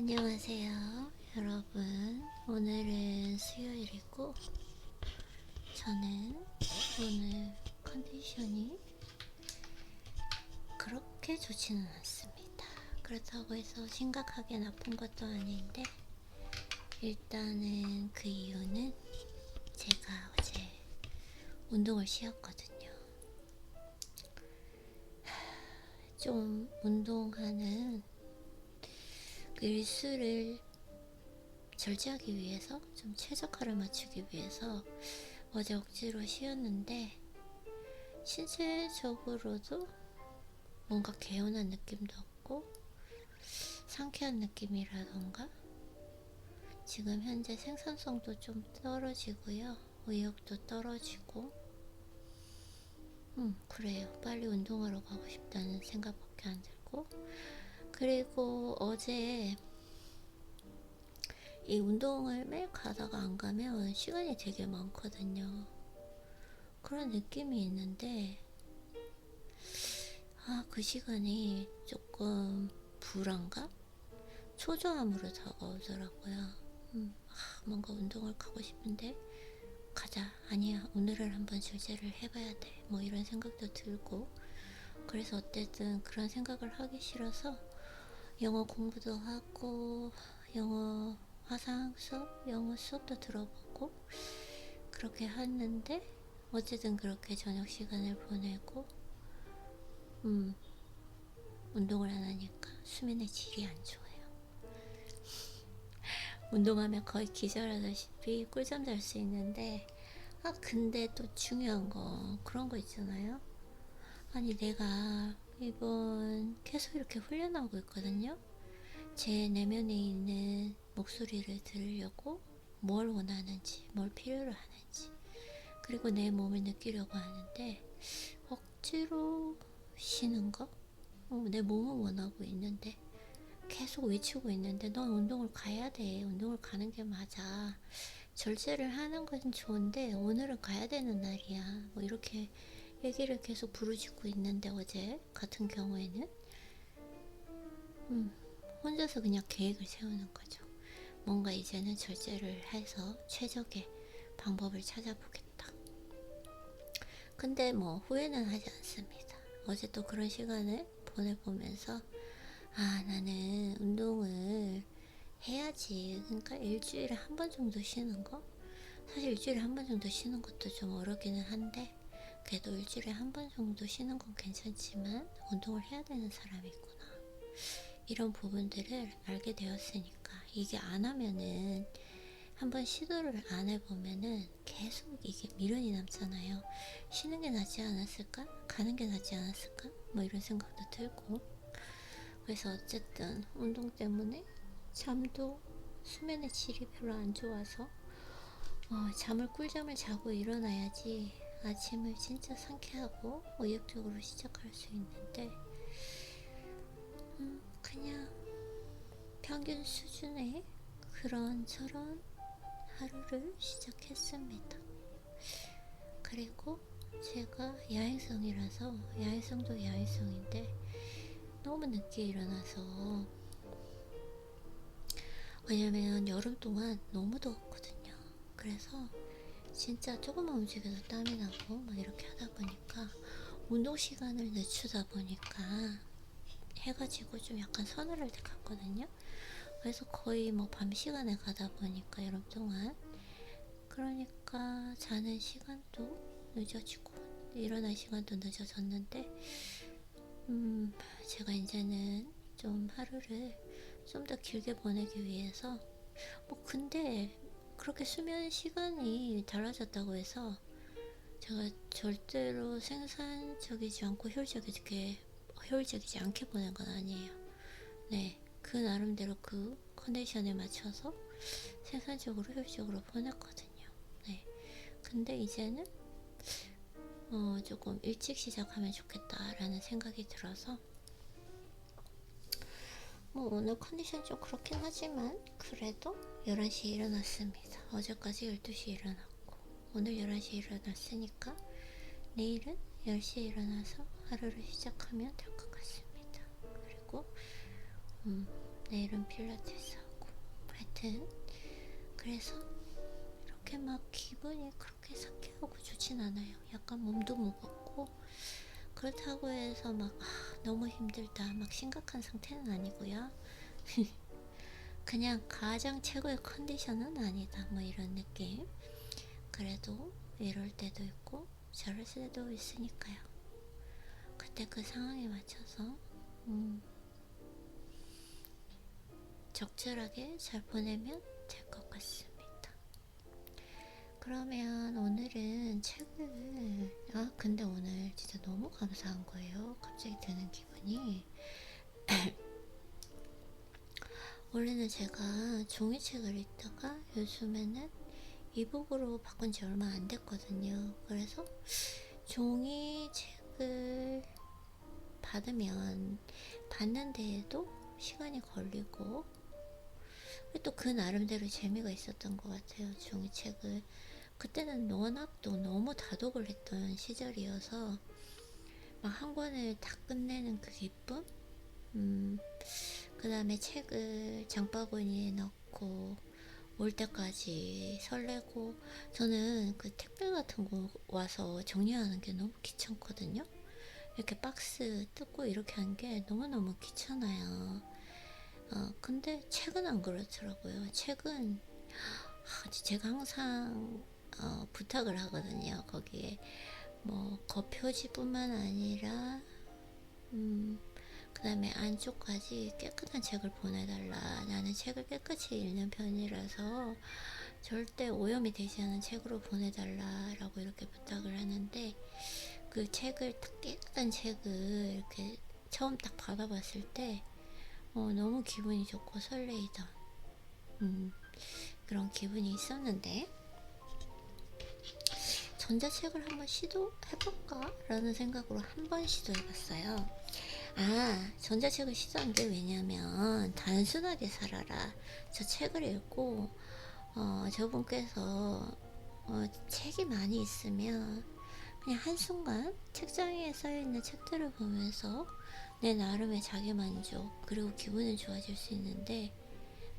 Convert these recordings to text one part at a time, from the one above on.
안녕하세요, 여러분. 오늘은 수요일이고, 저는 오늘 컨디션이 그렇게 좋지는 않습니다. 그렇다고 해서 심각하게 나쁜 것도 아닌데, 일단은 그 이유는 제가 어제 운동을 쉬었거든요. 좀 운동하는 그 일수를 절제하기 위해서, 좀 최적화를 맞추기 위해서 어제 억지로 쉬었는데, 신체적으로도 뭔가 개운한 느낌도 없고 상쾌한 느낌이라던가, 지금 현재 생산성도 좀 떨어지고요, 의욕도 떨어지고, 그래요. 빨리 운동하러 가고 싶다는 생각밖에 안 들고, 그리고 어제 이 운동을 매일 가다가 안 가면 시간이 되게 많거든요. 그런 느낌이 있는데, 그 시간이 조금 불안감? 초조함으로 다가오더라고요. 뭔가 운동을 가고 싶은데, 가자. 아니야. 오늘은 한번 절제를 해봐야 돼. 뭐 이런 생각도 들고, 그래서 어쨌든 그런 생각을 하기 싫어서 영어 공부도 하고, 영어 화상 수업, 영어 수업도 들어보고, 그렇게 했는데, 어쨌든 그렇게 저녁 시간을 보내고, 운동을 안 하니까 수면의 질이 안 좋아요. 운동하면 거의 기절하다시피 꿀잠 잘 수 있는데, 근데 또 중요한 거, 그런 거 있잖아요. 아니, 내가 이번 계속 이렇게 훈련하고 있거든요. 제 내면에 있는 목소리를 들으려고, 뭘 원하는지, 뭘 필요로 하는지, 그리고 내 몸을 느끼려고 하는데, 억지로 쉬는 거? 내 몸은 원하고 있는데, 계속 외치고 있는데, 넌 운동을 가야 돼. 운동을 가는 게 맞아. 절제를 하는 건 좋은데, 오늘은 가야 되는 날이야. 뭐 이렇게 얘기를 계속 부르짖고 있는데, 어제 같은 경우에는 혼자서 그냥 계획을 세우는 거죠. 뭔가 이제는 절제를 해서 최적의 방법을 찾아보겠다. 근데 뭐 후회는 하지 않습니다. 어제 또 그런 시간을 보내보면서, 나는 운동을 해야지. 그러니까 일주일에 한 번 정도 쉬는 거? 사실 일주일에 한 번 정도 쉬는 것도 좀 어렵기는 한데, 그래도 일주일에 한 번 정도 쉬는 건 괜찮지만 운동을 해야 되는 사람이 있구나. 이런 부분들을 알게 되었으니까, 이게 안 하면은, 한번 시도를 안 해보면은 계속 이게 미련이 남잖아요. 쉬는 게 낫지 않았을까? 가는 게 낫지 않았을까? 뭐 이런 생각도 들고. 그래서 어쨌든 운동 때문에 잠도, 수면의 질이 별로 안 좋아서 꿀잠을 자고 일어나야지 아침을 진짜 상쾌하고 의욕적으로 시작할 수 있는데, 그냥 평균 수준의 그런저런 하루를 시작했습니다. 그리고 제가 야행성이라서, 야행성도 야행성인데 너무 늦게 일어나서, 왜냐면 여름 동안 너무 더웠거든요. 그래서 진짜 조금만 움직여도 땀이 나고 막 이렇게 하다 보니까, 운동 시간을 늦추다 보니까 해가 지고 좀 약간 서늘할 때 갔거든요. 그래서 거의 뭐 밤 시간에 가다 보니까 여름 동안, 그러니까 자는 시간도 늦어지고 일어날 시간도 늦어졌는데, 제가 이제는 좀 하루를 좀 더 길게 보내기 위해서, 근데 그렇게 수면 시간이 달라졌다고 해서 제가 절대로 생산적이지 않고 효율적이지 않게 보낸 건 아니에요. 네, 그 나름대로 그 컨디션에 맞춰서 생산적으로 효율적으로 보냈거든요. 네, 근데 이제는 조금 일찍 시작하면 좋겠다라는 생각이 들어서, 오늘 컨디션 좀 그렇긴 하지만 그래도 11시에 일어났습니다. 어제까지 12시에 일어났고, 오늘 11시에 일어났으니까 내일은 10시에 일어나서 하루를 시작하면 될 것 같습니다. 그리고 내일은 필라테스 하고. 하여튼 그래서 이렇게 막 기분이 그렇게 상쾌하고 좋진 않아요. 약간 몸도 무겁고, 그렇다고 해서 막 너무 힘들다 막 심각한 상태는 아니고요. 그냥 가장 최고의 컨디션은 아니다 뭐 이런 느낌. 그래도 이럴 때도 있고 저럴 때도 있으니까요. 그때 그 상황에 맞춰서 적절하게 잘 보내면 될 것 같습니다. 그러면 오늘은 책을, 근데 오늘 진짜 너무 감사한 거예요. 갑자기 드는 기분이. 원래는 제가 종이책을 읽다가 요즘에는 이북으로 바꾼 지 얼마 안 됐거든요. 그래서 종이책을 받는 데에도 시간이 걸리고, 또 그 나름대로 재미가 있었던 것 같아요. 종이책을 그때는 워낙 또 너무 다독을 했던 시절이어서 막 한 권을 다 끝내는 그 기쁨, 그 다음에 책을 장바구니에 넣고 올 때까지 설레고. 저는 그 택배 같은 거 와서 정리하는 게 너무 귀찮거든요. 이렇게 박스 뜯고 이렇게 한 게 너무너무 귀찮아요. 근데 책은 안 그렇더라고요. 책은 제가 항상 부탁을 하거든요. 거기에 뭐 겉표지뿐만 아니라 그 다음에 안쪽까지 깨끗한 책을 보내달라. 나는 책을 깨끗이 읽는 편이라서 절대 오염이 되지 않은 책으로 보내달라 라고 이렇게 부탁을 하는데, 그 책을 딱 깨끗한 책을 이렇게 처음 딱 받아봤을 때 너무 기분이 좋고 설레이던 그런 기분이 있었는데, 전자책을 한번 시도해볼까? 라는 생각으로 한번 시도해봤어요. 전자책을 시도한 게 왜냐면 단순하게 살아라. 저 책을 읽고 저분께서 책이 많이 있으면 그냥 한순간 책장에 쌓여있는 책들을 보면서 내 나름의 자기만족 그리고 기분은 좋아질 수 있는데,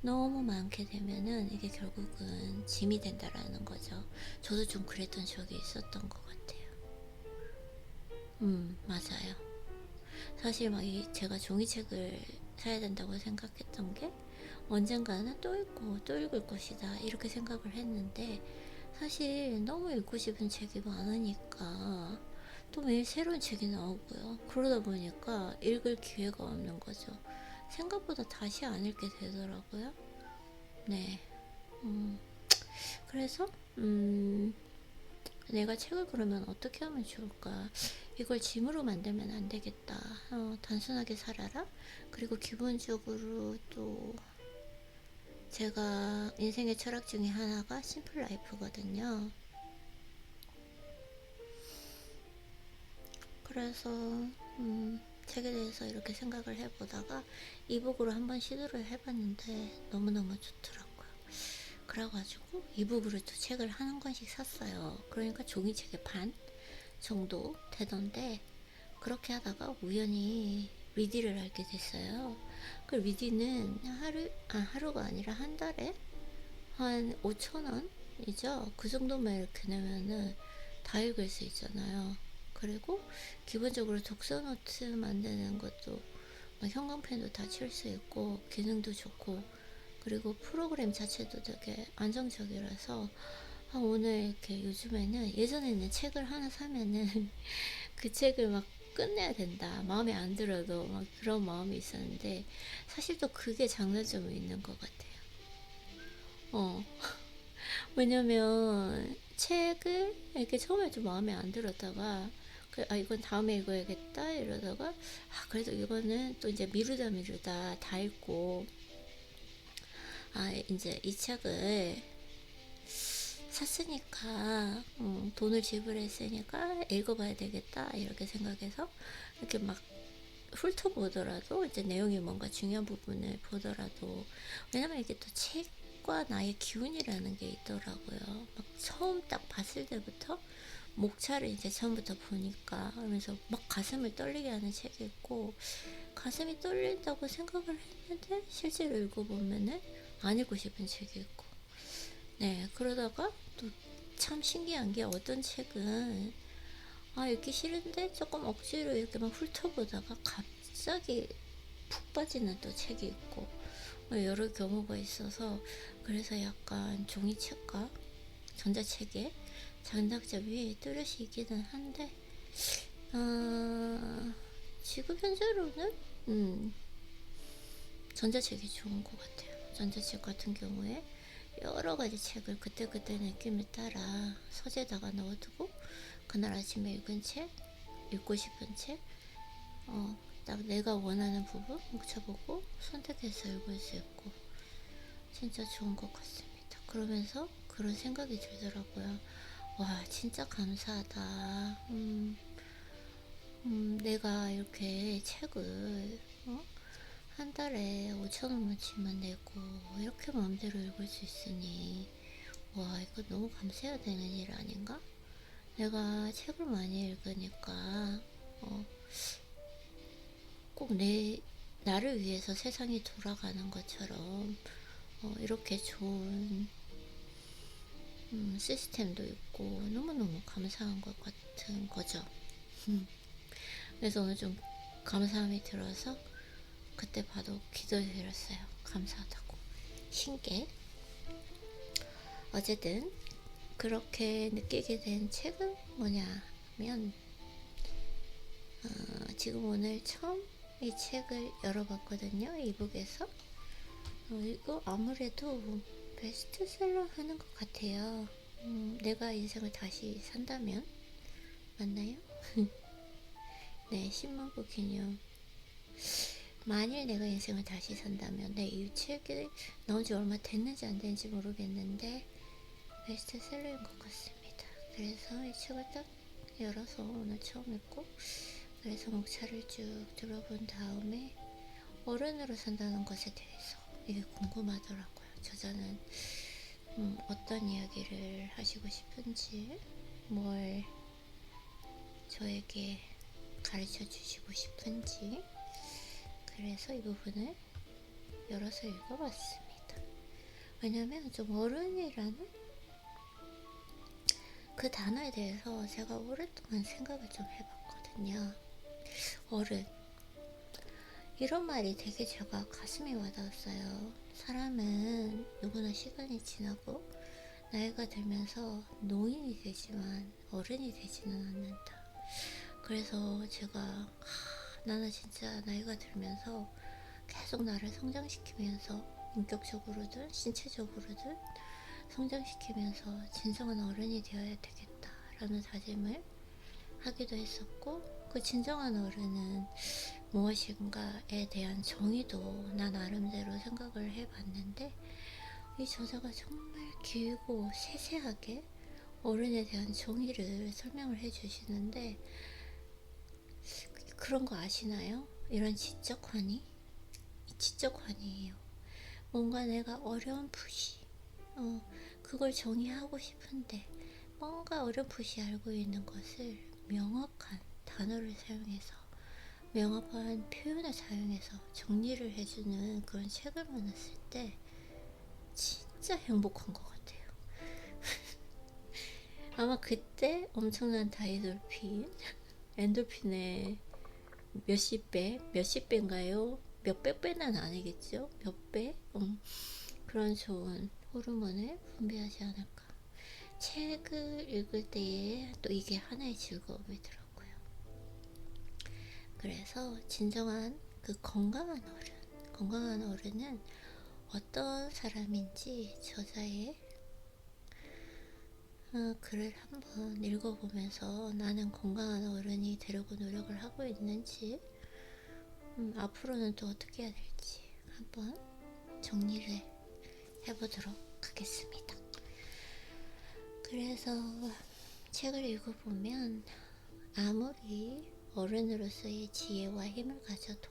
너무 많게 되면은 이게 결국은 짐이 된다라는 거죠. 저도 좀 그랬던 적이 있었던 것 같아요. 맞아요. 사실 막 제가 종이책을 사야 된다고 생각했던 게 언젠가는 또 읽고 또 읽을 것이다 이렇게 생각을 했는데, 사실 너무 읽고 싶은 책이 많으니까 또 매일 새로운 책이 나오고요. 그러다 보니까 읽을 기회가 없는 거죠. 생각보다 다시 안 읽게 되더라고요. 네. 그래서 내가 책을 그러면 어떻게 하면 좋을까? 이걸 짐으로 만들면 안 되겠다. 단순하게 살아라. 그리고 기본적으로 또 제가 인생의 철학 중에 하나가 심플 라이프거든요. 그래서 책에 대해서 이렇게 생각을 해보다가 이북으로 한번 시도를 해봤는데 너무너무 좋더라고요. 그래가지고 이북으로 또 책을 한 권씩 샀어요. 그러니까 종이책의 반 정도 되던데, 그렇게 하다가 우연히 리디를 알게 됐어요. 그 리디는 하루가 아니라 한 달에 한 5,000원이죠. 그 정도만 이렇게 내면은 다 읽을 수 있잖아요. 그리고 기본적으로 독서 노트 만드는 것도 형광펜도 다 칠 수 있고 기능도 좋고, 그리고 프로그램 자체도 되게 안정적이라서 오늘 이렇게 요즘에는, 예전에는 책을 하나 사면은 그 책을 막 끝내야 된다 마음에 안 들어도 막 그런 마음이 있었는데, 사실 또 그게 장단점이 있는 것 같아요. 어 왜냐면 책을 이렇게 처음에 좀 마음에 안 들었다가 이건 다음에 읽어야겠다 이러다가 그래도 이거는 또 이제 미루다 다 읽고, 이제 이 책을 샀으니까 돈을 지불했으니까 읽어봐야 되겠다 이렇게 생각해서 이렇게 막 훑어보더라도, 이제 내용이 뭔가 중요한 부분을 보더라도, 왜냐면 이게 또 책과 나의 기운이라는 게 있더라고요. 막 처음 딱 봤을 때부터 목차를 이제 처음부터 보니까 하면서 막 가슴을 떨리게 하는 책이 있고, 가슴이 떨린다고 생각을 했는데 실제로 읽어보면은 안 읽고 싶은 책이 있고, 네, 그러다가 또 참 신기한 게 어떤 책은 읽기 싫은데 조금 억지로 이렇게 막 훑어보다가 갑자기 푹 빠지는 또 책이 있고, 여러 경우가 있어서, 그래서 약간 종이책과 전자책에 장단점이 뚜렷이 있기는 한데, 지금 현재로는 전자책이 좋은 것 같아요. 전자책 같은 경우에 여러 가지 책을 그때그때 느낌에 따라 서재에다가 넣어두고, 그날 아침에 읽은 책, 읽고 싶은 책, 딱 내가 원하는 부분 묵혀보고 선택해서 읽을 수 있고, 진짜 좋은 것 같습니다. 그러면서 그런 생각이 들더라고요. 와, 진짜 감사하다. 내가 이렇게 책을 한 달에 5,000원어치만 내고 이렇게 마음대로 읽을 수 있으니, 와, 이거 너무 감사해야 되는 일 아닌가? 내가 책을 많이 읽으니까 꼭 나를 위해서 세상이 돌아가는 것처럼 이렇게 좋은 시스템도 있고 너무너무 감사한 것 같은 거죠. 그래서 오늘 좀 감사함이 들어서 그때 봐도 기도드렸어요. 감사하다고. 신기해. 어쨌든 그렇게 느끼게 된 책은 뭐냐면, 지금 오늘 처음 이 책을 열어봤거든요. 이북에서. 이거 아무래도 베스트셀러 하는 것 같아요. 내가 인생을 다시 산다면, 맞나요? 네, 10만 부 기념. 만일 내가 인생을 다시 산다면, 네, 이 책이 나온 지 얼마 됐는지 안 됐는지 모르겠는데 베스트셀러인 것 같습니다. 그래서 이 책을 딱 열어서 오늘 처음 읽고, 그래서 목차를 쭉 들어본 다음에 어른으로 산다는 것에 대해서 이게 궁금하더라고요. 저자는 어떤 이야기를 하시고 싶은지, 뭘 저에게 가르쳐 주시고 싶은지, 그래서 이 부분을 열어서 읽어봤습니다. 왜냐면 좀 어른이라는 그 단어에 대해서 제가 오랫동안 생각을 좀 해봤거든요. 어른, 이런 말이 되게 제가 가슴에 와닿았어요. 사람은 누구나 시간이 지나고 나이가 들면서 노인이 되지만 어른이 되지는 않는다. 그래서 제가 나는 진짜 나이가 들면서 계속 나를 성장시키면서, 인격적으로든 신체적으로든 성장시키면서 진정한 어른이 되어야 되겠다라는 다짐을 하기도 했었고, 그 진정한 어른은 무엇인가에 대한 정의도 나 나름대로 생각을 해봤는데, 이 저자가 정말 길고 세세하게 어른에 대한 정의를 설명을 해주시는데, 그런 거 아시나요? 이런 지적환이? 지적환이에요. 뭔가 내가 어렴풋이 그걸 정의하고 싶은데 뭔가 어렴풋이 알고 있는 것을 명확한 단어를 사용해서, 명확한 표현을 사용해서 정리를 해주는 그런 책을 만났을 때 진짜 행복한 것 같아요. 아마 그때 엄청난 엔돌핀의 몇십 배, 몇십 배인가요? 몇백 배는 아니겠죠? 몇 배? 그런 좋은 호르몬을 분비하지 않을까. 책을 읽을 때에 또 이게 하나의 즐거움이더라고요. 그래서 진정한 그 건강한 어른은 어떤 사람인지 저자의 글을 한번 읽어보면서 나는 건강한 어른이 되려고 노력을 하고 있는지, 앞으로는 또 어떻게 해야 될지 한번 정리를 해보도록 하겠습니다. 그래서 책을 읽어보면 아무리 어른으로서의 지혜와 힘을 가져도,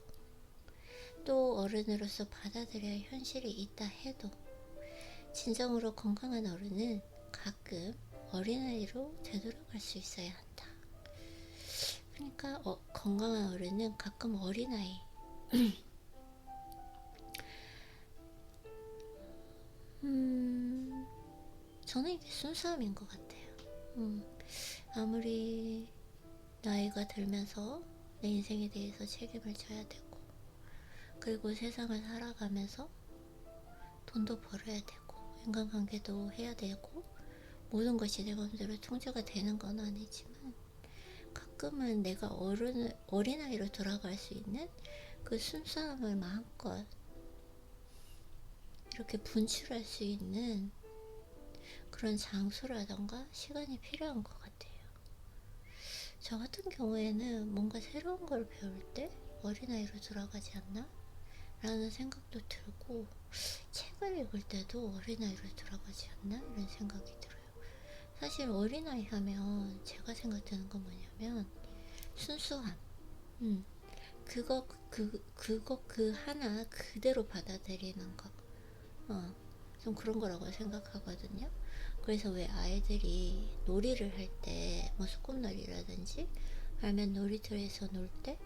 또 어른으로서 받아들여야 현실이 있다 해도, 진정으로 건강한 어른은 가끔 어린아이로 되돌아갈 수 있어야 한다. 그러니까 건강한 어른은 가끔 어린아이 저는 이게 순수함인 것 같아요. 아무리 나이가 들면서 내 인생에 대해서 책임을 져야 되고, 그리고 세상을 살아가면서 돈도 벌어야 되고, 인간관계도 해야 되고, 모든 것이 내 맘대로 통제가 되는 건 아니지만, 가끔은 내가 어린아이로 돌아갈 수 있는 그 순수함을 마음껏 이렇게 분출할 수 있는 그런 장소라던가 시간이 필요한 것 같아요. 저 같은 경우에는 뭔가 새로운 걸 배울 때 어린아이로 돌아가지 않나? 라는 생각도 들고, 책을 읽을 때도 어린아이로 돌아가지 않나? 이런 생각이 들어요. 사실 어린아이 하면 제가 생각드는 건 뭐냐면 순수함, 그거 그 하나 그대로 받아들이는 거, 좀 그런 거라고 생각하거든요. 그래서 왜 아이들이 놀이를 할 때, 뭐 소꿉놀이라든지 아니면 놀이터에서 놀 때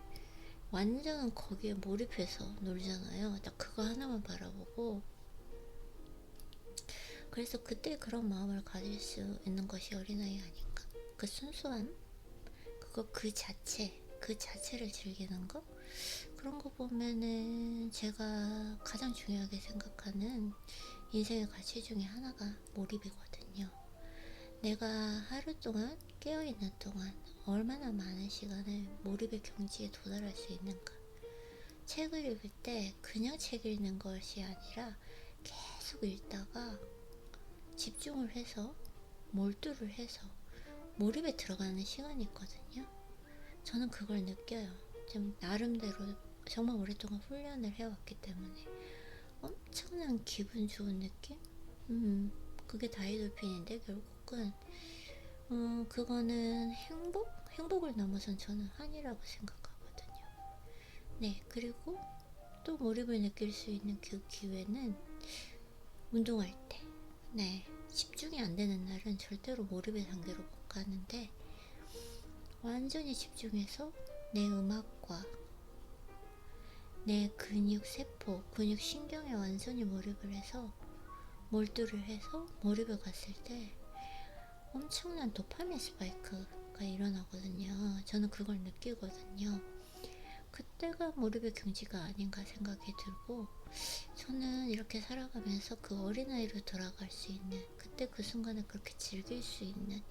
완전 거기에 몰입해서 놀잖아요. 딱 그거 하나만 바라보고. 그래서 그때 그런 마음을 가질 수 있는 것이 어린아이 아닌가. 그 순수함, 그거 그 자체를 즐기는 거, 그런 거 보면은 제가 가장 중요하게 생각하는 인생의 가치 중에 하나가 몰입이거든요. 내가 하루 동안 깨어있는 동안 얼마나 많은 시간을 몰입의 경지에 도달할 수 있는가. 책을 읽을 때 그냥 책 읽는 것이 아니라 계속 읽다가 집중을 해서 몰두를 해서 몰입에 들어가는 시간이 있거든요. 저는 그걸 느껴요. 좀 나름대로 정말 오랫동안 훈련을 해왔기 때문에 엄청난 기분 좋은 느낌? 그게 다이돌핀인데 결국은 그거는 행복을 넘어선 저는 한이라고 생각하거든요. 네, 그리고 또 몰입을 느낄 수 있는 그 기회는 운동할 때. 네, 집중이 안 되는 날은 절대로 몰입의 단계로 못 가는데, 완전히 집중해서 내 음악과 내 근육 세포, 근육 신경에 완전히 몰입을 해서 몰두를 해서 몰입에 갔을 때 엄청난 도파민 스파이크가 일어나거든요. 저는 그걸 느끼거든요. 그때가 몰입의 경지가 아닌가 생각이 들고, 저는 이렇게 살아가면서 그 어린아이로 돌아갈 수 있는, 그때 그 순간을 그렇게 즐길 수 있는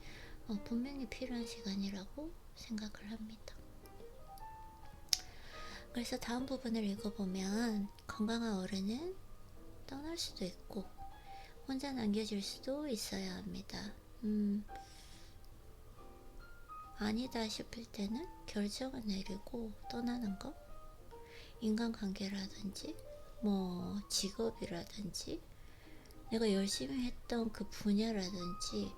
분명히 필요한 시간이라고 생각을 합니다. 그래서 다음 부분을 읽어보면, 건강한 어른은 떠날 수도 있고 혼자 남겨질 수도 있어야 합니다. 아니다 싶을 때는 결정을 내리고 떠나는 것, 인간관계라든지 뭐 직업이라든지 내가 열심히 했던 그 분야라든지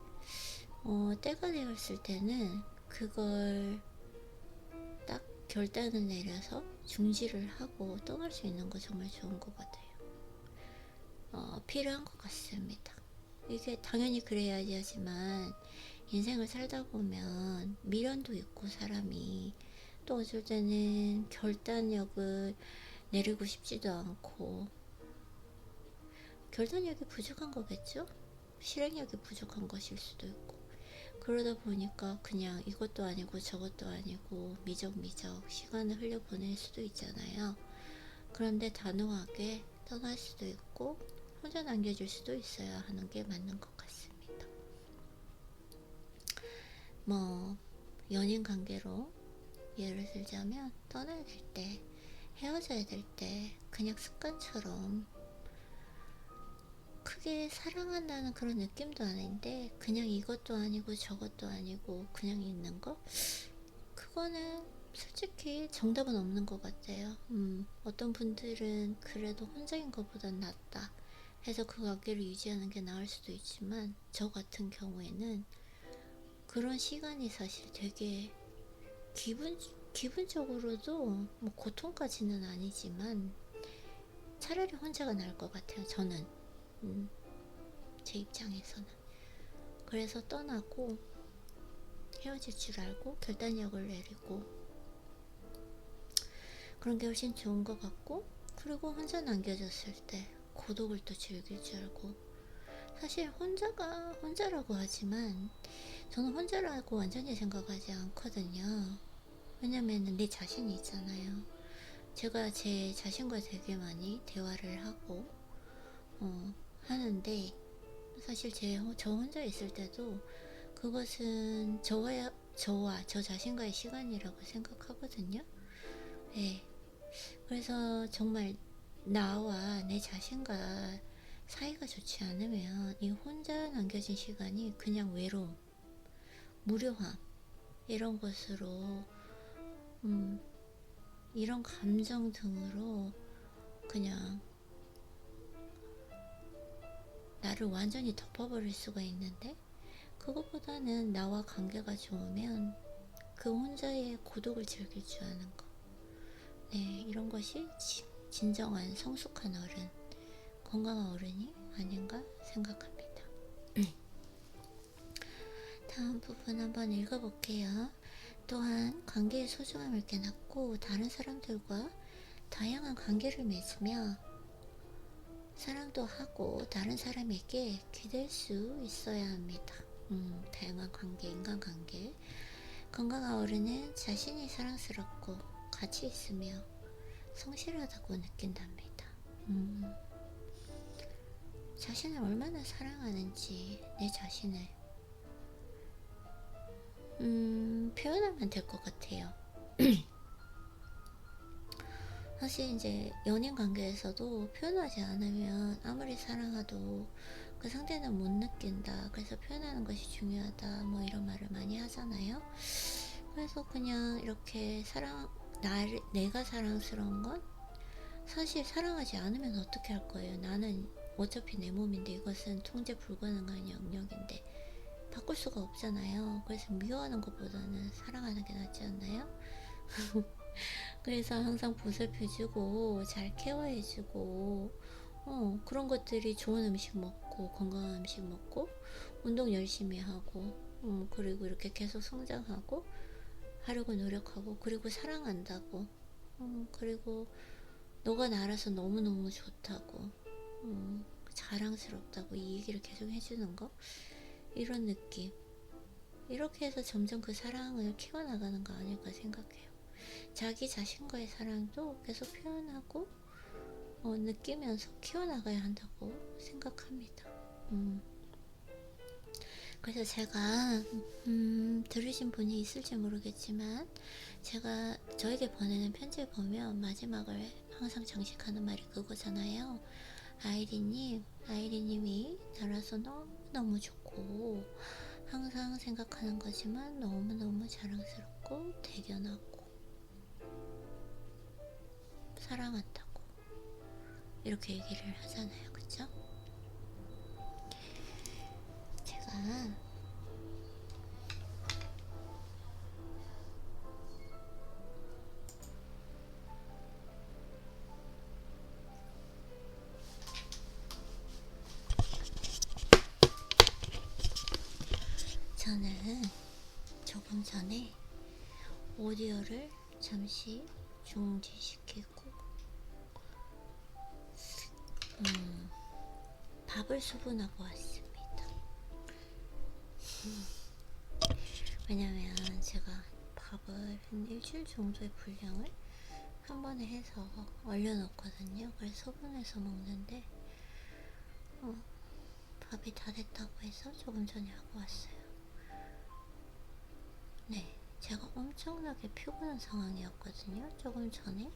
때가 되었을 때는 그걸 딱 결단을 내려서 중지를 하고 떠날 수 있는 거 정말 좋은 것 같아요. 필요한 것 같습니다. 이게 당연히 그래야지 하지만 인생을 살다 보면 미련도 있고 사람이 또 어쩔 때는 결단력을 내리고 싶지도 않고, 결단력이 부족한 거겠죠? 실행력이 부족한 것일 수도 있고, 그러다 보니까 그냥 이것도 아니고 저것도 아니고 미적미적 시간을 흘려보낼 수도 있잖아요. 그런데 단호하게 떠날 수도 있고 혼자 남겨질 수도 있어야 하는 게 맞는 것 같습니다. 뭐 연인 관계로 예를 들자면, 떠나야 될 때, 헤어져야 될 때 그냥 습관처럼 크게 사랑한다는 그런 느낌도 아닌데 그냥 이것도 아니고 저것도 아니고 그냥 있는 거, 그거는 솔직히 정답은 없는 것 같아요. 어떤 분들은 그래도 혼자인 것보단 낫다 해서 그 관계를 유지하는 게 나을 수도 있지만, 저 같은 경우에는 그런 시간이 사실 되게 기분적으로도 뭐 고통까지는 아니지만 차라리 혼자가 나을 것 같아요. 저는 제 입장에서는. 그래서 떠나고 헤어질 줄 알고 결단력을 내리고 그런 게 훨씬 좋은 것 같고, 그리고 혼자 남겨졌을 때 고독을 또 즐길 줄 알고. 사실 혼자가 혼자라고 하지만 저는 혼자라고 완전히 생각하지 않거든요. 왜냐면 내 자신이 있잖아요. 제가 제 자신과 되게 많이 대화를 하고 하는데, 사실 저 혼자 있을 때도 그것은 저와 저 자신과의 시간이라고 생각하거든요. 네. 그래서 정말 나와 내 자신과 사이가 좋지 않으면 이 혼자 남겨진 시간이 그냥 외로움, 무료함, 이런 것으로 이런 감정 등으로 그냥 나를 완전히 덮어버릴 수가 있는데, 그것보다는 나와 관계가 좋으면 그 혼자의 고독을 즐길 줄 아는 거. 네, 이런 것이 진정한 성숙한 어른, 건강한 어른이 아닌가 생각합니다. 다음 부분 한번 읽어볼게요. 또한 관계의 소중함을 깨닫고 다른 사람들과 다양한 관계를 맺으며 사랑도 하고 다른 사람에게 기댈 수 있어야 합니다. 다양한 관계, 인간관계. 건강한 어른은 자신이 사랑스럽고 가치 있으며 성실하다고 느낀답니다. 자신을 얼마나 사랑하는지 내 자신을 표현하면 될 것 같아요. 사실 이제 연인 관계에서도 표현하지 않으면 아무리 사랑해도 그 상대는 못 느낀다. 그래서 표현하는 것이 중요하다. 뭐 이런 말을 많이 하잖아요. 그래서 그냥 이렇게 내가 사랑스러운 건 사실 사랑하지 않으면 어떻게 할 거예요. 나는 어차피 내 몸인데 이것은 통제 불가능한 영역인데 바꿀 수가 없잖아요. 그래서 미워하는 것보다는 사랑하는 게 낫지 않나요? 그래서 항상 보살펴주고 잘 케어해주고 그런 것들이 좋은 음식 먹고 건강한 음식 먹고 운동 열심히 하고 그리고 이렇게 계속 성장하고 하려고 노력하고, 그리고 사랑한다고, 그리고 너가 나라서 너무너무 좋다고, 자랑스럽다고 이 얘기를 계속 해주는 거, 이런 느낌. 이렇게 해서 점점 그 사랑을 키워나가는 거 아닐까 생각해요. 자기 자신과의 사랑도 계속 표현하고 느끼면서 키워나가야 한다고 생각합니다. 그래서 제가 들으신 분이 있을지 모르겠지만 제가 저에게 보내는 편지를 보면 마지막을 항상 장식하는 말이 그거잖아요. 아이리님이 나라서 너무너무 좋고 항상 생각하는 거지만 너무너무 자랑스럽고 대견하고 사랑한다고 이렇게 얘기를 하잖아요. 그쵸? 제가 저는 조금 전에 오디오를 잠시 중지시키고 밥을 수분하고 왔습니다. 왜냐면 제가 밥을 한 일주일 정도의 분량을 한 번에 해서 얼려놓거든요. 그래서 소분해서 먹는데 밥이 다 됐다고 해서 조금 전에 하고 왔어요. 네, 제가 엄청나게 피곤한 상황이었거든요. 조금 전에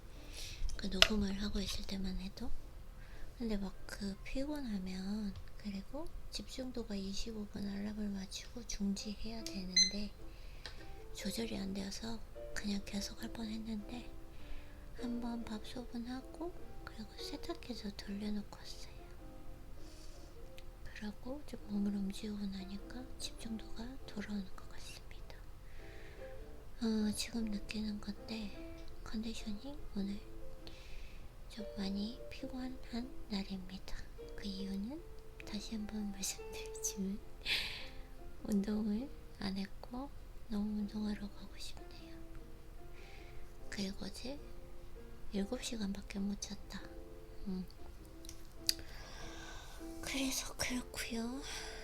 그 녹음을 하고 있을 때만 해도. 근데 막 그 피곤하면, 그리고 집중도가 25분 알람을 맞추고 중지해야 되는데 조절이 안 되어서 그냥 계속 할 뻔했는데 한번 밥 소분하고 그리고 세탁기도 돌려놓고 왔어요. 그러고 좀 몸을 움직이고 나니까 집중도가 돌아오는 것 같습니다. 지금 느끼는 건데 컨디션이 오늘 좀 많이 피곤한 날입니다. 그 이유는 다시 한번 말씀드리지만 운동을 안 했고 너무 운동하러 가고 싶네요. 그리고 어제 7시간밖에 못 잤다. 그래서 그렇고요.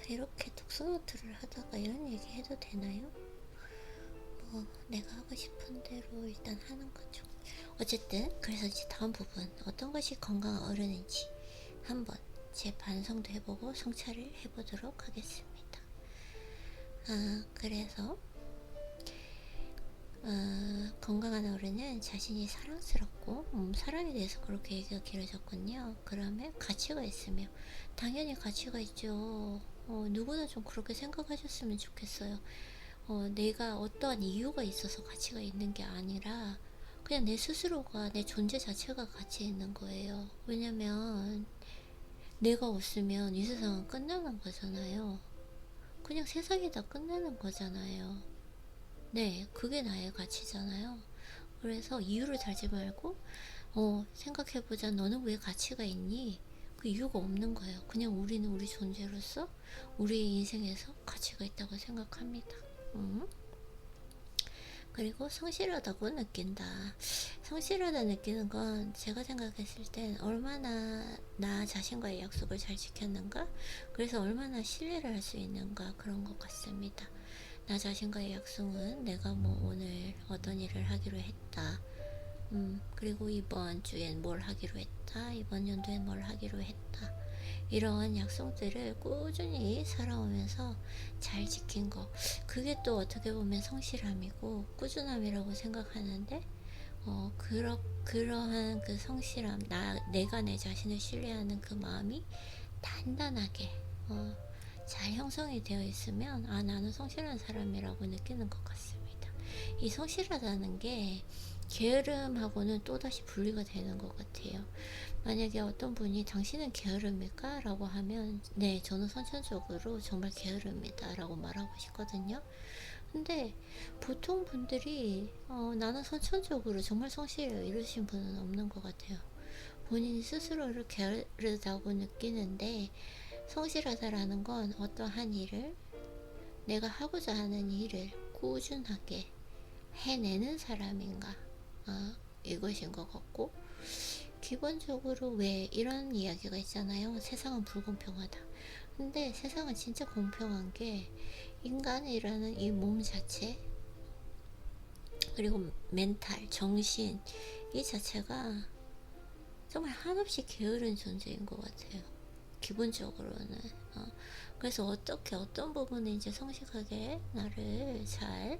이렇게 독서노트를 하다가 이런 얘기 해도 되나요? 뭐 내가 하고 싶은 대로 일단 하는 거죠. 어쨌든 그래서 이제 다음 부분 어떤 것이 건강한 어른인지 한번 제 반성도 해보고 성찰을 해보도록 하겠습니다. 그래서 건강한 어른은 자신이 사랑스럽고 사랑에 대해서 그렇게 얘기가 길어졌군요. 그러면 가치가 있으며 당연히 가치가 있죠. 누구나 좀 그렇게 생각하셨으면 좋겠어요. 내가 어떠한 이유가 있어서 가치가 있는 게 아니라 그냥 내 스스로가 내 존재 자체가 가치 있는 거예요. 왜냐면 내가 없으면 이 세상은 끝나는 거잖아요. 그냥 세상이 다 끝나는 거잖아요. 네, 그게 나의 가치잖아요. 그래서 이유를 달지 말고 생각해보자. 너는 왜 가치가 있니? 그 이유가 없는 거예요. 그냥 우리는 우리 존재로서 우리의 인생에서 가치가 있다고 생각합니다. 그리고 성실하다고 느낀다. 성실하다 느끼는 건 제가 생각했을 땐 얼마나 나 자신과의 약속을 잘 지켰는가? 그래서 얼마나 신뢰를 할 수 있는가? 그런 것 같습니다. 나 자신과의 약속은 내가 뭐 오늘 어떤 일을 하기로 했다. 그리고 이번 주엔 뭘 하기로 했다. 이번 연도엔 뭘 하기로 했다. 이런 약속들을 꾸준히 살아오면서 잘 지킨 거. 그게 또 어떻게 보면 성실함이고 꾸준함이라고 생각하는데, 그러한 그 성실함, 내가 내 자신을 신뢰하는 그 마음이 단단하게, 잘 형성이 되어 있으면, 나는 성실한 사람이라고 느끼는 것 같습니다. 이 성실하다는 게 게으름하고는 또다시 분리가 되는 것 같아요. 만약에 어떤 분이 당신은 게으릅니까? 라고 하면 네, 저는 선천적으로 정말 게으릅니다 라고 말하고 싶거든요. 근데 보통 분들이 나는 선천적으로 정말 성실해요 이러신 분은 없는 것 같아요. 본인이 스스로를 게으르다고 느끼는데 성실하다라는 건 어떠한 일을 내가 하고자 하는 일을 꾸준하게 해내는 사람인가 이것인 것 같고, 기본적으로 왜 이런 이야기가 있잖아요. 세상은 불공평하다. 근데 세상은 진짜 공평한 게 인간이라는 이 몸 자체 그리고 멘탈, 정신 이 자체가 정말 한없이 게으른 존재인 것 같아요. 기본적으로는 그래서 어떻게 어떤 부분에 이제 성실하게 나를 잘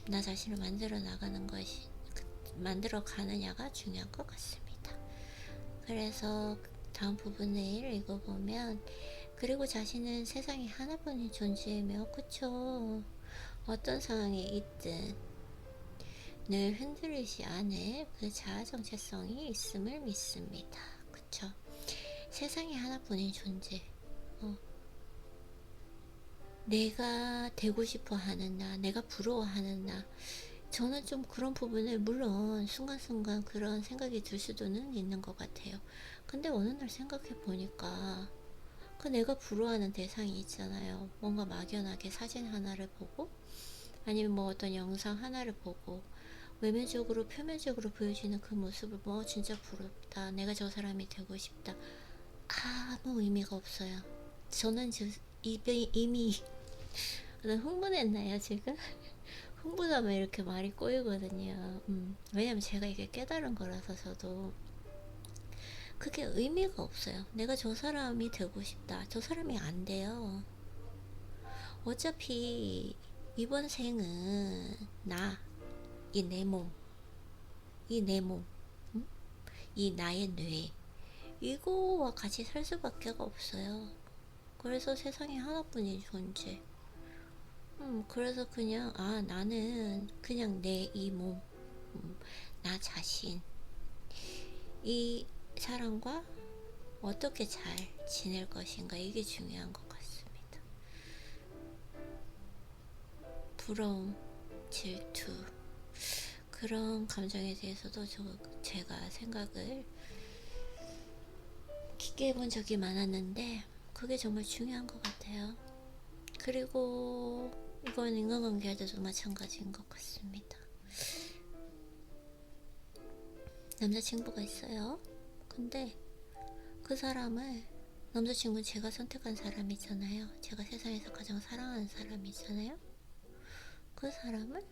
나 자신을 만들어 가느냐가 중요한 것 같습니다. 그래서 다음 부분을 읽어보면, 그리고 자신은 세상에 하나뿐인 존재이며 그쵸, 어떤 상황에 있든 늘 흔들리지 않을 그 자아 정체성이 있음을 믿습니다. 그쵸, 세상에 하나뿐인 존재, 내가 되고 싶어 하는 나, 내가 부러워하는 나. 저는 좀 그런 부분을 물론 순간순간 그런 생각이 들 수도는 있는 것 같아요. 근데 어느 날 생각해 보니까 그 내가 부러워하는 대상이 있잖아요. 뭔가 막연하게 사진 하나를 보고 아니면 뭐 어떤 영상 하나를 보고 외면적으로 표면적으로 보여지는 그 모습을 진짜 부럽다. 내가 저 사람이 되고 싶다. 아무 의미가 없어요. 저는 이미 흥분했나요 지금? 흥분하면 이렇게 말이 꼬이거든요. 왜냐면 제가 이게 깨달은 거라서 저도 그게 의미가 없어요. 내가 저 사람이 되고 싶다. 저 사람이 안 돼요. 어차피 이번 생은 이 내 몸, 이 나의 뇌, 이거와 같이 살 수밖에 없어요. 그래서 세상에 하나뿐인 존재. 그래서 그냥 나는 그냥 내 이 몸, 나 자신, 이 사람과 어떻게 잘 지낼 것인가, 이게 중요한 것 같습니다. 부러움, 질투, 그런 감정에 대해서도 제가 생각을 깊게 해본 적이 많았는데 그게 정말 중요한 것 같아요. 그리고 이건 인간관계에도 마찬가지인 것 같습니다. 남자친구가 있어요. 근데 그 사람을, 남자친구는 제가 선택한 사람이잖아요. 제가 세상에서 가장 사랑하는 사람이잖아요. 그 사람을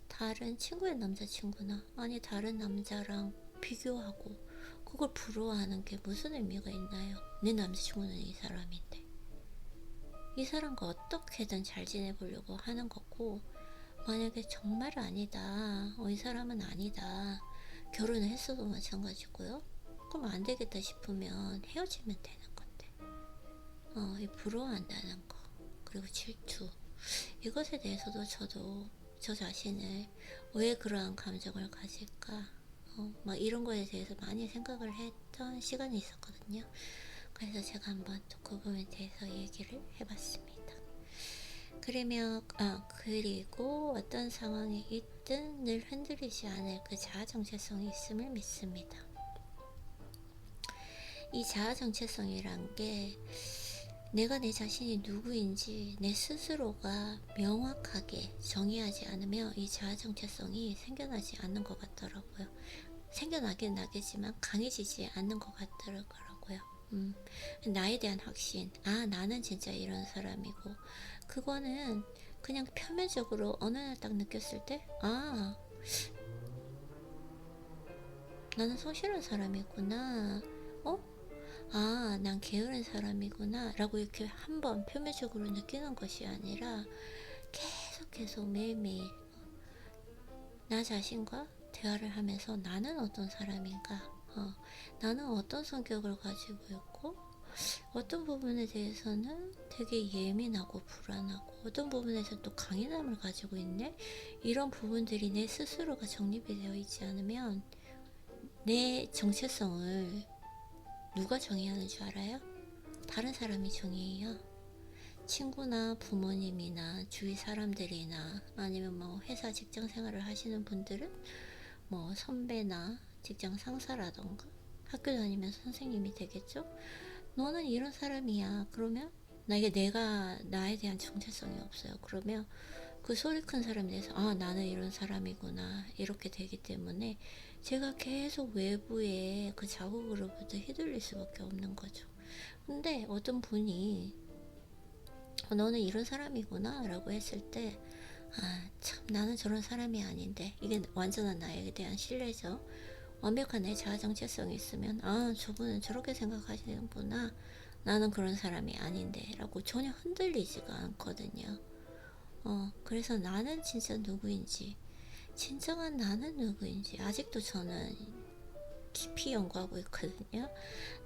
다른 친구의 남자친구나 아니 다른 남자랑 비교하고 그걸 부러워하는 게 무슨 의미가 있나요? 내 남자친구는 이 사람인데 이 사람과 어떻게든 잘 지내보려고 하는 거고, 만약에 정말 아니다, 이 사람은 아니다, 결혼을 했어도 마찬가지고요. 그럼 안 되겠다 싶으면 헤어지면 되는 건데, 이 부러워한다는 거, 그리고 질투, 이것에 대해서도 저도 저 자신을 왜 그러한 감정을 가질까, 막 이런 거에 대해서 많이 생각을 했던 시간이 있었거든요. 그래서 제가 한번 또 그 부분에 대해서 얘기를 해봤습니다. 그리고 어떤 상황에 있든 늘 흔들리지 않을 그 자아 정체성이 있음을 믿습니다. 이 자아 정체성이란 게 내가 내 자신이 누구인지 내 스스로가 명확하게 정의하지 않으면 이 자아 정체성이 생겨나지 않는 것 같더라고요. 생겨나긴 나겠지만 강해지지 않는 것 같더라고요. 나에 대한 확신, 나는 진짜 이런 사람이고, 그거는 그냥 표면적으로 어느 날 딱 느꼈을 때, 나는 성실한 사람이구나, 난 게으른 사람이구나 라고 이렇게 한번 표면적으로 느끼는 것이 아니라 계속 매일매일 나 자신과 대화를 하면서 나는 어떤 사람인가, 나는 어떤 성격을 가지고 있고, 어떤 부분에 대해서는 되게 예민하고 불안하고, 어떤 부분에서 또 강인함을 가지고 있네, 이런 부분들이 내 스스로가 정립이 되어 있지 않으면 내 정체성을 누가 정의하는 줄 알아요? 다른 사람이 정의해요. 친구나 부모님이나 주위 사람들이나 아니면 뭐 회사 직장 생활을 하시는 분들은 뭐 선배나 직장 상사라던가 학교 다니면서 선생님이 되겠죠. 너는 이런 사람이야. 그러면 내가 나에 대한 정체성이 없어요. 그러면 그 소리 큰 사람에 대해서 나는 이런 사람이구나 이렇게 되기 때문에 제가 계속 외부의 그 자극으로부터 휘둘릴 수밖에 없는 거죠. 근데 어떤 분이 너는 이런 사람이구나 라고 했을 때, 참 나는 저런 사람이 아닌데, 이게 완전한 나에 대한 신뢰죠. 완벽한 내 자아 정체성이 있으면 저분은 저렇게 생각하시는구나, 나는 그런 사람이 아닌데 라고 전혀 흔들리지가 않거든요. 그래서 나는 진짜 누구인지, 진정한 나는 누구인지 아직도 저는 깊이 연구하고 있거든요.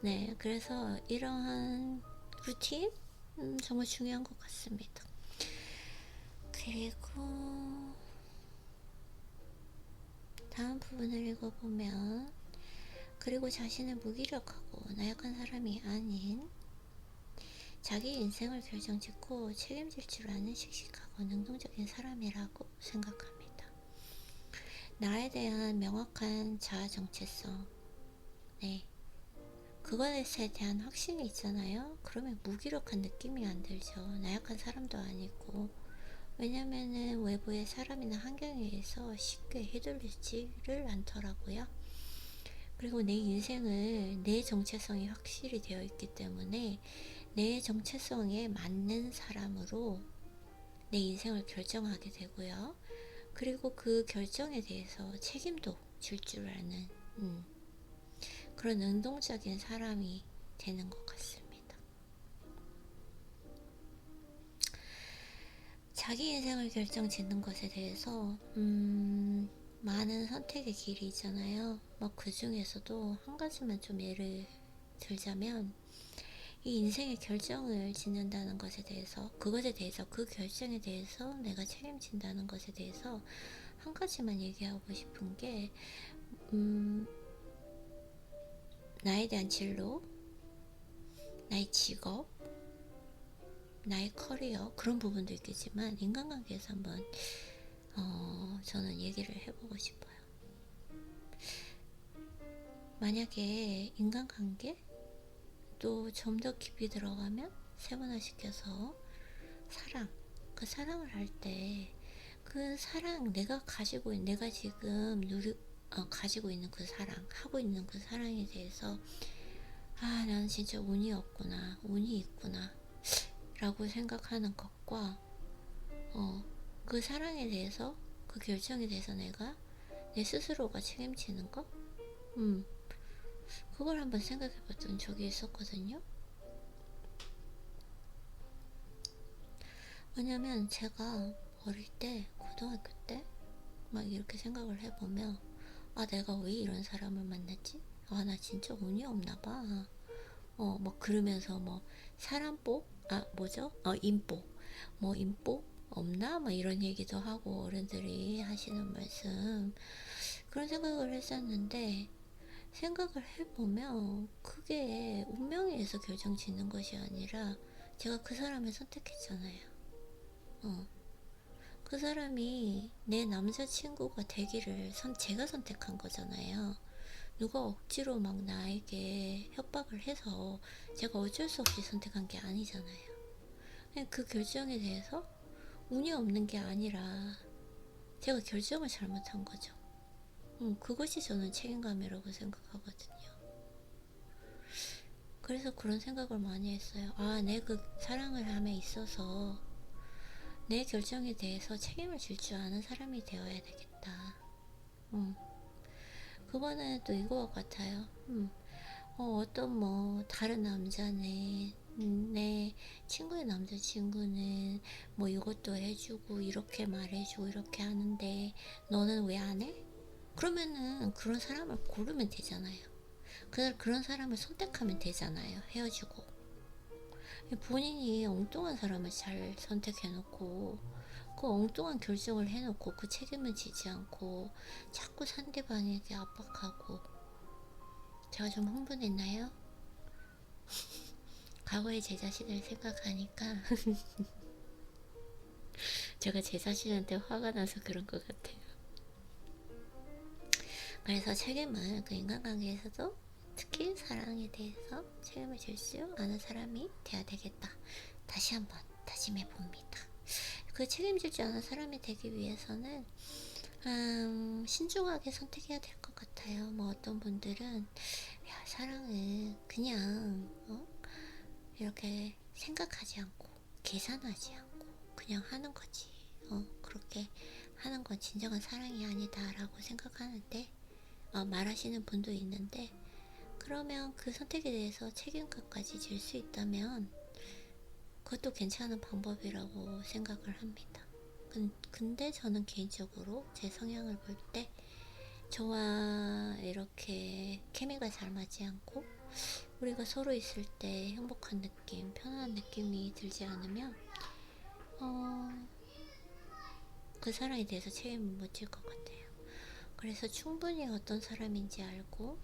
네, 그래서 이러한 루틴 정말 중요한 것 같습니다. 그리고 다음 부분을 읽어보면, 그리고 자신을 무기력하고 나약한 사람이 아닌 자기 인생을 결정짓고 책임질 줄 아는 씩씩하고 능동적인 사람이라고 생각합니다. 나에 대한 명확한 자아 정체성, 네, 그것에 대한 확신이 있잖아요. 그러면 무기력한 느낌이 안 들죠. 나약한 사람도 아니고. 왜냐면은 외부의 사람이나 환경에 의해서 쉽게 휘둘리지를 않더라고요. 그리고 내 인생을 내 정체성이 확실히 되어 있기 때문에 내 정체성에 맞는 사람으로 내 인생을 결정하게 되고요. 그리고 그 결정에 대해서 책임도 질 줄 아는 그런 능동적인 사람이 되는 것 같습니다. 자기 인생을 결정짓는 것에 대해서 많은 선택의 길이 있잖아요. 그 중에서도 한 가지만 좀 예를 들자면, 이 인생의 결정을 짓는다는 것에 대해서, 그 결정에 대해서 내가 책임진다는 것에 대해서 한 가지만 얘기하고 싶은 게, 나에 대한 진로, 나의 직업, 나의 커리어, 그런 부분도 있겠지만 인간관계에서 한번 저는 얘기를 해보고 싶어요. 만약에 인간관계 또 좀 더 깊이 들어가면 세분화시켜서 사랑, 그 사랑을 할 때 그 사랑, 내가 지금 가지고 있는 그 사랑, 하고 있는 그 사랑에 대해서 나는 진짜 운이 있구나 라고 생각하는 것과 그 사랑에 대해서, 그 결정에 대해서 내가 내 스스로가 책임지는 거, 그걸 한번 생각해 봤던 적이 있었거든요. 왜냐면 제가 어릴 때, 고등학교 때 막 이렇게 생각을 해보면, 내가 왜 이런 사람을 만났지? 나 진짜 운이 없나 봐. 뭐 그러면서 뭐 사람복, 뭐죠? 인복, 뭐 인복 없나? 뭐 이런 얘기도 하고 어른들이 하시는 말씀, 그런 생각을 했었는데, 생각을 해보면 그게 운명에 의해서 결정 짓는 것이 아니라 제가 그 사람을 선택했잖아요. 그 사람이 내 남자친구가 되기를 제가 선택한 거잖아요. 누가 억지로 막 나에게 협박을 해서 제가 어쩔 수 없이 선택한 게 아니잖아요. 그 결정에 대해서 운이 없는 게 아니라 제가 결정을 잘못한 거죠. 그것이 저는 책임감이라고 생각하거든요. 그래서 그런 생각을 많이 했어요. 내 그 사랑을 함에 있어서 내 결정에 대해서 책임을 질 줄 아는 사람이 되어야 되겠다. 그거는 또 이거와 같아요. 어떤 뭐 다른 남자는, 내 친구의 남자친구는 뭐 이것도 해주고 이렇게 말해주고 이렇게 하는데 너는 왜 안 해? 그러면은 그런 사람을 고르면 되잖아요. 그런 사람을 선택하면 되잖아요. 헤어지고. 본인이 엉뚱한 사람을 잘 선택해놓고 그 엉뚱한 결정을 해놓고 그 책임을 지지 않고 자꾸 상대방에게 압박하고. 제가 좀 흥분했나요? 과거의 제 자신을 생각하니까 제가 제 자신한테 화가 나서 그런 것 같아요. 그래서 책임을 그 인간관계에서도 특히 사랑에 대해서 책임을 질 수 아는 사람이 돼야 되겠다. 다시 한번 다짐해 봅니다. 그 책임질 줄 아는 사람이 되기 위해서는 신중하게 선택해야 될 것 같아요. 뭐 어떤 분들은 사랑은 그냥 이렇게 생각하지 않고 계산하지 않고 그냥 하는 거지. 그렇게 하는 건 진정한 사랑이 아니다라고 생각하는데, 말하시는 분도 있는데, 그러면 그 선택에 대해서 책임감까지 질 수 있다면 그것도 괜찮은 방법이라고 생각을 합니다. 근데 저는 개인적으로 제 성향을 볼 때 저와 이렇게 케미가 잘 맞지 않고 우리가 서로 있을 때 행복한 느낌, 편안한 느낌이 들지 않으면 그 사람에 대해서 책임을 못 질 것 같아요. 그래서 충분히 어떤 사람인지 알고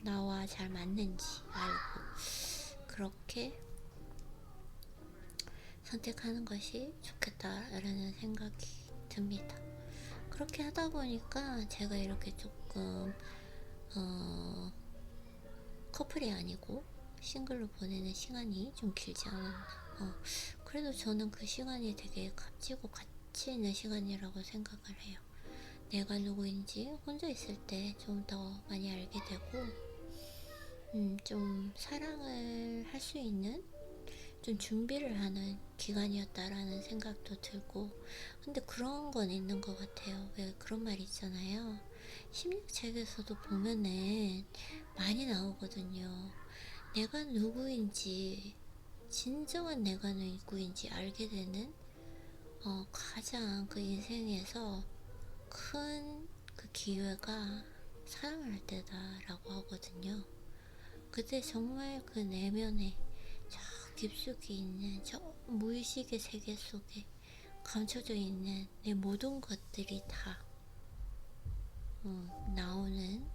나와 잘 맞는지 알고 그렇게 선택하는 것이 좋겠다라는 생각이 듭니다. 그렇게 하다 보니까 제가 이렇게 조금 커플이 아니고 싱글로 보내는 시간이 좀 길지 않았나. 그래도 저는 그 시간이 되게 값지고 가치 있는 시간이라고 생각을 해요. 내가 누구인지 혼자 있을 때 좀 더 많이 알게 되고, 좀 사랑을 할 수 있는 좀 준비를 하는 기간이었다라는 생각도 들고. 근데 그런 건 있는 것 같아요. 왜 그런 말 있잖아요. 심리책에서도 보면은 많이 나오거든요. 내가 누구인지, 진정한 내가 누구인지 알게 되는 가장 그 인생에서 큰 그 기회가 사랑을 할 때다라고 하거든요. 그때 정말 그 내면에 저 깊숙이 있는 저 무의식의 세계 속에 감춰져 있는 내 모든 것들이 다 나오는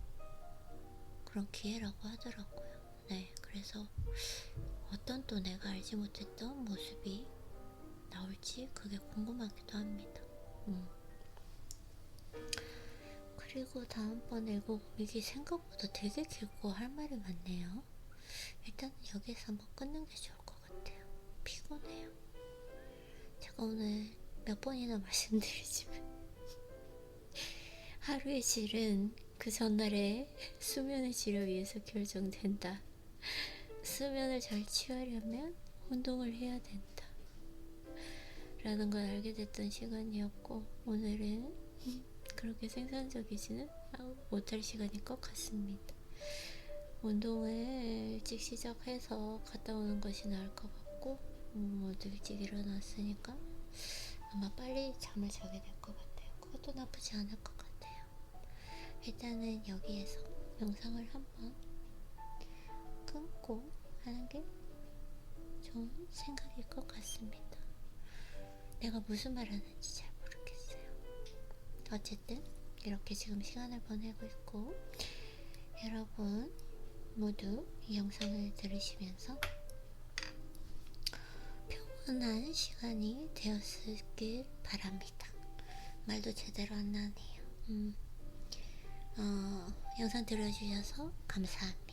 그런 기회라고 하더라고요. 네, 그래서 어떤 또 내가 알지 못했던 모습이 나올지 그게 궁금하기도 합니다. 그리고 다음번에 읽어보면 이게 생각보다 되게 길고 할 말이 많네요. 일단 여기서 한번 끊는 게 좋을 것 같아요. 피곤해요. 제가 오늘 몇 번이나 말씀드리지만 하루의 질은 그 전날의 수면의 질에 의해서 결정된다. 수면을 잘 취하려면 운동을 해야 된다. 라는 걸 알게 됐던 시간이었고, 오늘은 그렇게 생산적이지는 못할 시간일 것 같습니다. 운동을 일찍 시작해서 갔다 오는 것이 나을 것 같고, 모두 일찍 일어났으니까 아마 빨리 잠을 자게 될 것 같아요. 그것도 나쁘지 않을 것 같아요. 일단은 여기에서 영상을 한번 끊고 하는 게 좋은 생각일 것 같습니다. 내가 무슨 말 하는지 잘 모르겠어요. 어쨌든 이렇게 지금 시간을 보내고 있고, 여러분 모두 이 영상을 들으시면서 평온한 시간이 되었길 바랍니다. 말도 제대로 안 나네요. 영상 들어주셔서 감사합니다.